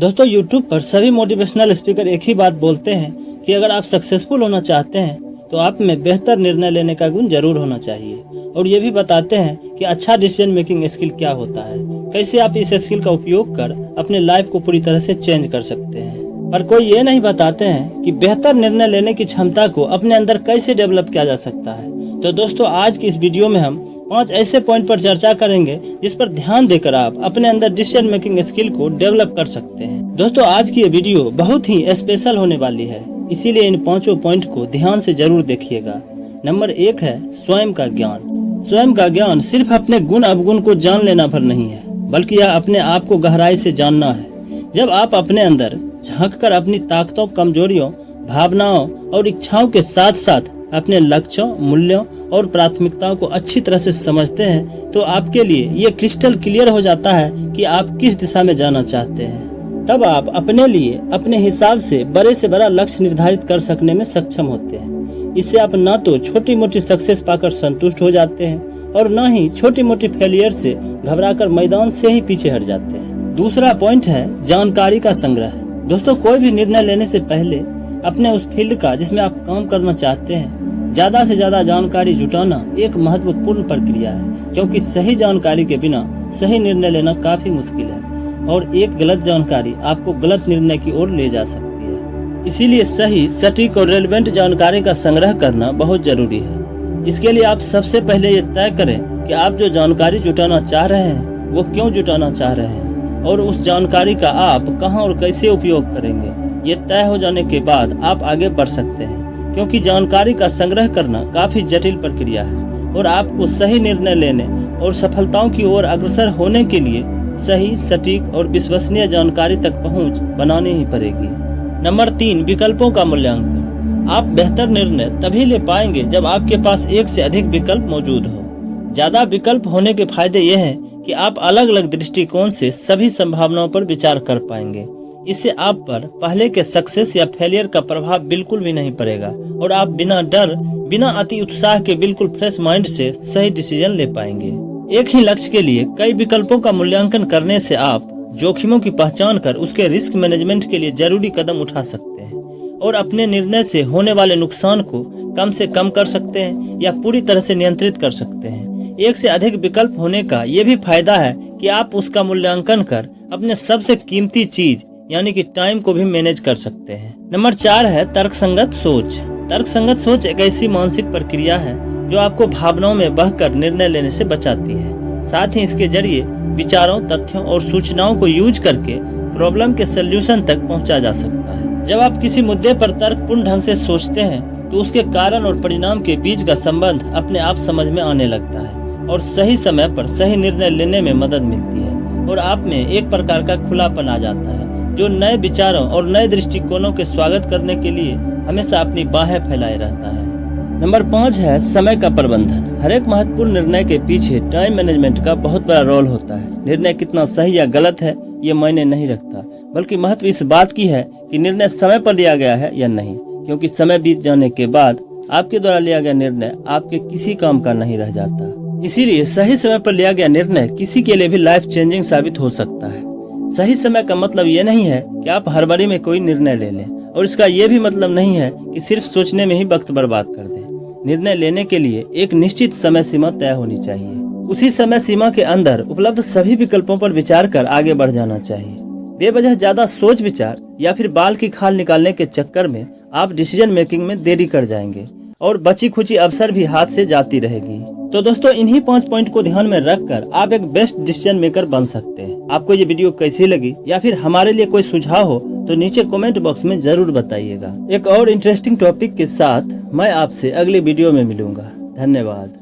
दोस्तों YouTube पर सभी मोटिवेशनल स्पीकर एक ही बात बोलते हैं कि अगर आप सक्सेसफुल होना चाहते हैं तो आप में बेहतर निर्णय लेने का गुण जरूर होना चाहिए। और ये भी बताते हैं कि अच्छा डिसीजन मेकिंग स्किल क्या होता है, कैसे आप इस स्किल का उपयोग कर अपने लाइफ को पूरी तरह से चेंज कर सकते हैं। पर कोई ये नहीं बताते हैं कि बेहतर निर्णय लेने की क्षमता को अपने अंदर कैसे डेवलप किया जा सकता है। तो दोस्तों आज की इस वीडियो में हम 5 ऐसे पॉइंट पर चर्चा करेंगे जिस पर ध्यान देकर आप अपने अंदर डिसीजन मेकिंग स्किल को डेवलप कर सकते हैं। दोस्तों आज की ये वीडियो बहुत ही स्पेशल होने वाली है, इसीलिए इन 5 पॉइंट को ध्यान से जरूर देखिएगा। नंबर 1 है स्वयं का ज्ञान। स्वयं का ज्ञान सिर्फ अपने गुण अवगुण को जान लेना पर नहीं है, बल्कि यह अपने आप को गहराई से जानना है। जब आप अपने अंदर झांककर अपनी ताकतों, कमजोरियों, भावनाओं और इच्छाओं के साथ साथ अपने लक्ष्यों, मूल्यों और प्राथमिकताओं को अच्छी तरह से समझते हैं तो आपके लिए ये क्रिस्टल क्लियर हो जाता है कि आप किस दिशा में जाना चाहते हैं। तब आप अपने लिए अपने हिसाब से बड़ा लक्ष्य निर्धारित कर सकने में सक्षम होते हैं। इससे आप न तो छोटी मोटी सक्सेस पाकर संतुष्ट हो जाते हैं और न ही छोटी मोटी फेलियर से घबराकर मैदान से ही पीछे हट जाते हैं। दूसरा पॉइंट है जानकारी का संग्रह। दोस्तों कोई भी निर्णय लेने से पहले अपने उस फील्ड का जिसमें आप काम करना चाहते हैं ज्यादा से ज्यादा जानकारी जुटाना एक महत्वपूर्ण प्रक्रिया है, क्योंकि सही जानकारी के बिना सही निर्णय लेना काफी मुश्किल है और एक गलत जानकारी आपको गलत निर्णय की ओर ले जा सकती है। इसीलिए सही, सटीक और रेलेवेंट जानकारी का संग्रह करना बहुत जरूरी है। इसके लिए आप सबसे पहले ये तय करें कि आप जो जानकारी जुटाना चाह रहे हैं वो क्यों जुटाना चाह रहे हैं और उस जानकारी का आप कहां और कैसे उपयोग करेंगे। ये तय हो जाने के बाद आप आगे बढ़ सकते हैं, क्योंकि जानकारी का संग्रह करना काफी जटिल प्रक्रिया है और आपको सही निर्णय लेने और सफलताओं की ओर अग्रसर होने के लिए सही, सटीक और विश्वसनीय जानकारी तक पहुंच बनानी ही पड़ेगी। नंबर 3, विकल्पों का मूल्यांकन। आप बेहतर निर्णय तभी ले पाएंगे जब आपके पास एक से अधिक विकल्प मौजूद हो। ज्यादा विकल्प होने के फायदे ये हैं कि आप अलग अलग दृष्टिकोण से सभी संभावनाओं पर विचार कर पाएंगे। इससे आप पर पहले के सक्सेस या फेलियर का प्रभाव बिल्कुल भी नहीं पड़ेगा और आप बिना डर, बिना अति उत्साह के बिल्कुल फ्रेश माइंड से सही डिसीजन ले पाएंगे। एक ही लक्ष्य के लिए कई विकल्पों का मूल्यांकन करने से आप जोखिमों की पहचान कर उसके रिस्क मैनेजमेंट के लिए जरूरी कदम उठा सकते हैं और अपने निर्णय से होने वाले नुकसान को कम से कम कर सकते हैं या पूरी तरह से नियंत्रित कर सकते हैं। एक से अधिक विकल्प होने का ये भी फायदा है कि आप उसका मूल्यांकन कर अपने सबसे कीमती चीज यानी कि टाइम को भी मैनेज कर सकते हैं। नंबर 4 है तर्कसंगत सोच। तर्कसंगत सोच एक ऐसी मानसिक प्रक्रिया है जो आपको भावनाओं में बहकर निर्णय लेने से बचाती है। साथ ही इसके जरिए विचारों, तथ्यों और सूचनाओं को यूज करके प्रॉब्लम के सल्यूशन तक पहुंचा जा सकता है। जब आप किसी मुद्दे पर तर्कपूर्ण ढंग से सोचते हैं तो उसके कारण और परिणाम के बीच का संबंध अपने आप समझ में आने लगता है और सही समय पर सही निर्णय लेने में मदद मिलती है और आप में एक प्रकार का खुलापन आ जाता है जो नए विचारों और नए दृष्टिकोणों के स्वागत करने के लिए हमेशा अपनी बाहें फैलाए रहता है। नंबर 5 है समय का प्रबंधन। हर एक महत्वपूर्ण निर्णय के पीछे टाइम मैनेजमेंट का बहुत बड़ा रोल होता है। निर्णय कितना सही या गलत है ये मायने नहीं रखता, बल्कि महत्व इस बात की है कि निर्णय समय पर लिया गया है या नहीं, क्योंकि समय बीत जाने के बाद आपके द्वारा लिया गया निर्णय आपके किसी काम का नहीं रह जाता। इसीलिए सही समय पर लिया गया निर्णय किसी के लिए भी लाइफ चेंजिंग साबित हो सकता है। सही समय का मतलब ये नहीं है कि आप हर बारी में कोई निर्णय ले लें और इसका ये भी मतलब नहीं है कि सिर्फ सोचने में ही वक्त बर्बाद कर दें। निर्णय लेने के लिए एक निश्चित समय सीमा तय होनी चाहिए। उसी समय सीमा के अंदर उपलब्ध सभी विकल्पों पर विचार कर आगे बढ़ जाना चाहिए। बेवजह ज्यादा सोच विचार या फिर बाल की खाल निकालने के चक्कर में आप डिसीजन मेकिंग में देरी कर जाएंगे और बची खुची अवसर भी हाथ से जाती रहेगी। तो दोस्तों इन्हीं 5 पॉइंट को ध्यान में रखकर आप एक बेस्ट डिसीजन मेकर बन सकते हैं। आपको ये वीडियो कैसी लगी या फिर हमारे लिए कोई सुझाव हो तो नीचे कमेंट बॉक्स में जरूर बताइएगा। एक और इंटरेस्टिंग टॉपिक के साथ मैं आपसे अगली वीडियो में मिलूंगा। धन्यवाद।